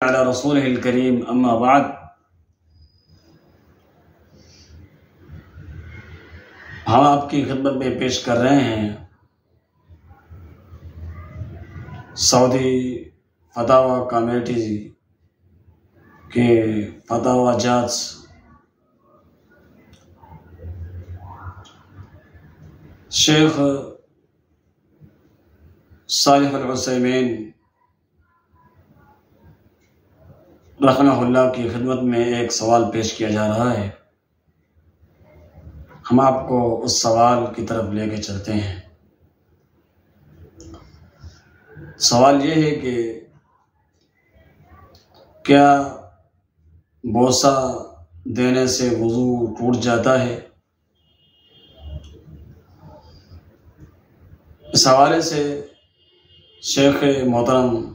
अला रसूलिहिल करीम अम्मा बाद। हम आपकी खिदमत में पेश कर रहे हैं सऊदी फतावा कमेटी के फतावा जाज शेख सालिह अल उसैमीन रहमहुल्लाह की खिदमत में एक सवाल पेश किया जा रहा है। हम आपको उस सवाल की तरफ लेके चलते हैं। सवाल ये है कि क्या बोसा देने से वुज़ू टूट जाता है? इस हवाले से शेख मोहतरम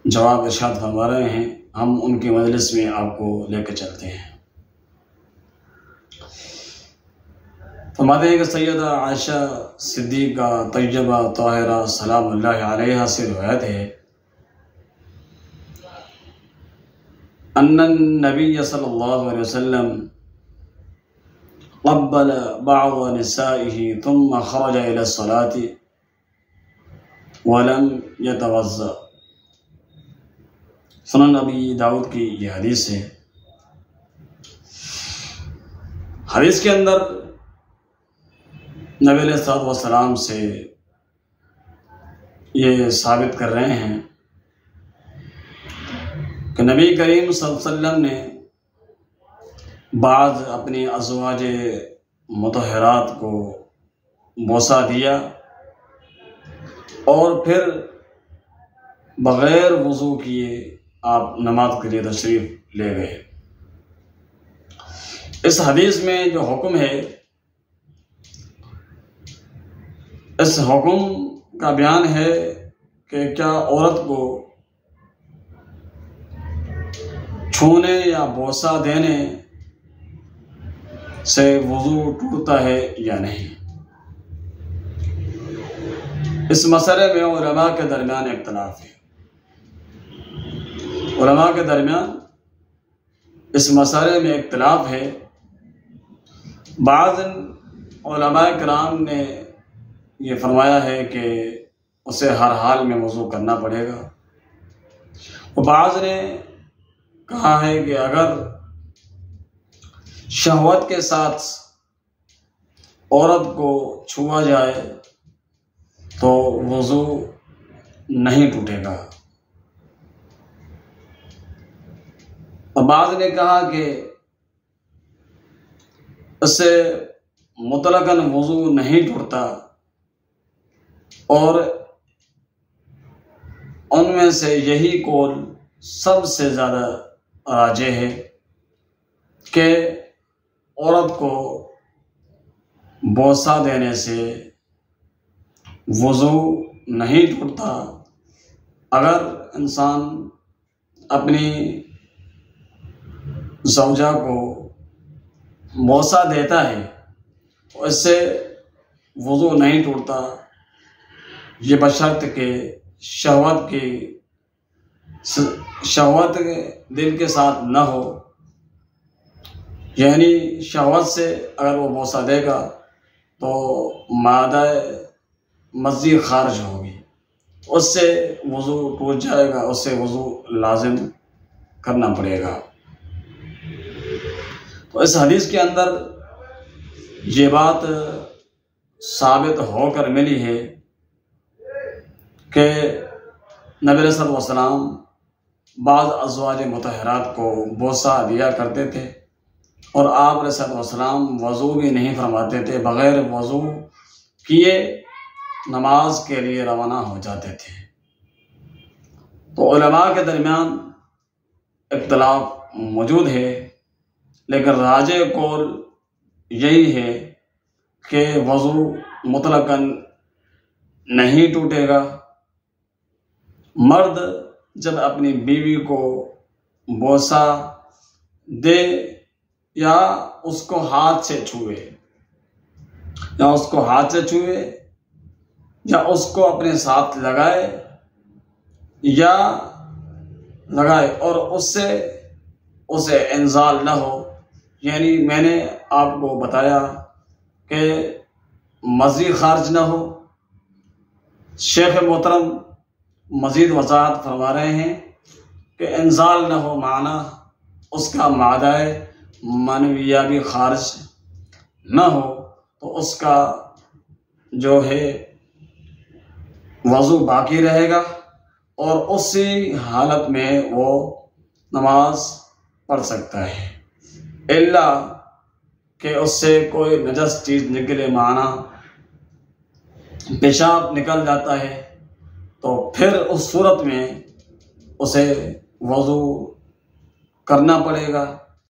जवाब इरशाद फरमा रहे हैं। हम उनकी मजलिस में आपको लेकर चलते हैं। फरमाते हैं कि सैयदा आयशा सिद्दीक़ा तय्यबा ताहिरा सलामुल्लाहि अलैहा से रिवायत है अन्नन नबी सल्लल्लाहु अलैहि वसल्लम क़ब्बल बअज़ निसाइही थुम्मा ख़रज इला सलाति वलम यतवज़्ज़ा। सुनन नबी दाऊद की यह हदीस है। हदीस के अंदर नबी अलैहि सलाम से ये साबित कर रहे हैं कि नबी करीम सल्लल्लाहु अलैहि वसल्लम ने बाज़ अपनी अज़वाज मुतहरात को बोसा दिया और फिर बग़ैर वज़ू किए आप नमाज के लिए तशरीफ़ ले गए। इस हदीस में जो हुक्म है, इस हुक्म का बयान है कि क्या औरत को छूने या बोसा देने से वज़ू टूटता है या नहीं। इस मसले में उलमा के दरमियान इख्तिलाफ है। उलमा के दरमियान इस मसले में इख्तिलाफ है। बाज़ उलमा किराम ने ये फरमाया है कि उसे हर हाल में वज़ू करना पड़ेगा। और बाज़ ने कहा है कि अगर शहवत के साथ औरत को छुआ जाए तो वज़ू नहीं टूटेगा। और बाज़ ने कहा कि इससे मुतलकन वज़ू नहीं टूटता और उनमें से यही कौल सबसे ज़्यादा राजे है कि औरत को बोसा देने से वज़ू नहीं टूटता। अगर इंसान अपनी ज़ौजा को बोसा देता है तो इससे वज़ू नहीं टूटता, ये बशर्त के शहवत दिल के साथ न हो। यानी शहवत से अगर वो बोसा देगा तो मादा मज़ी खारिज होगी, उससे वज़ू टूट जाएगा, उससे वज़ू लाजिम करना पड़ेगा। तो इस हदीस के अंदर ये बात साबित होकर मिली है कि नबी सल्लल्लाहु अलैहि वसल्लम बाज़ अज़वाज मुतहरात को बोसा दिया करते थे और आप सल्लल्लाहु अलैहि वसल्लम वज़ू भी नहीं फरमाते थे, बग़ैर वज़ू किए नमाज के लिए रवाना हो जाते थे। तो उलमा के दरमियान इख्तिलाफ मौजूद है, लेकिन राजे कौल यही है कि वज़ू मुतलकन नहीं टूटेगा। मर्द जब अपनी बीवी को बोसा दे या उसको हाथ से छुए या उसको अपने साथ लगाए या लगाए और उससे उसे इंजाल न हो, यानी मैंने आपको बताया कि मज़ीद खारिज न हो। शेख मोहतरम मज़ीद वजाहत फरमा रहे हैं कि इंजाल न हो माना उसका मादाए मनविया भी खारिज न हो, तो उसका जो है वज़ू बाकी रहेगा और उसी हालत में वो नमाज पढ़ सकता है, इल्ला कि उससे कोई नजस चीज़ निकले, माना पेशाब निकल जाता है, तो फिर उस सूरत में उसे वज़ू करना पड़ेगा।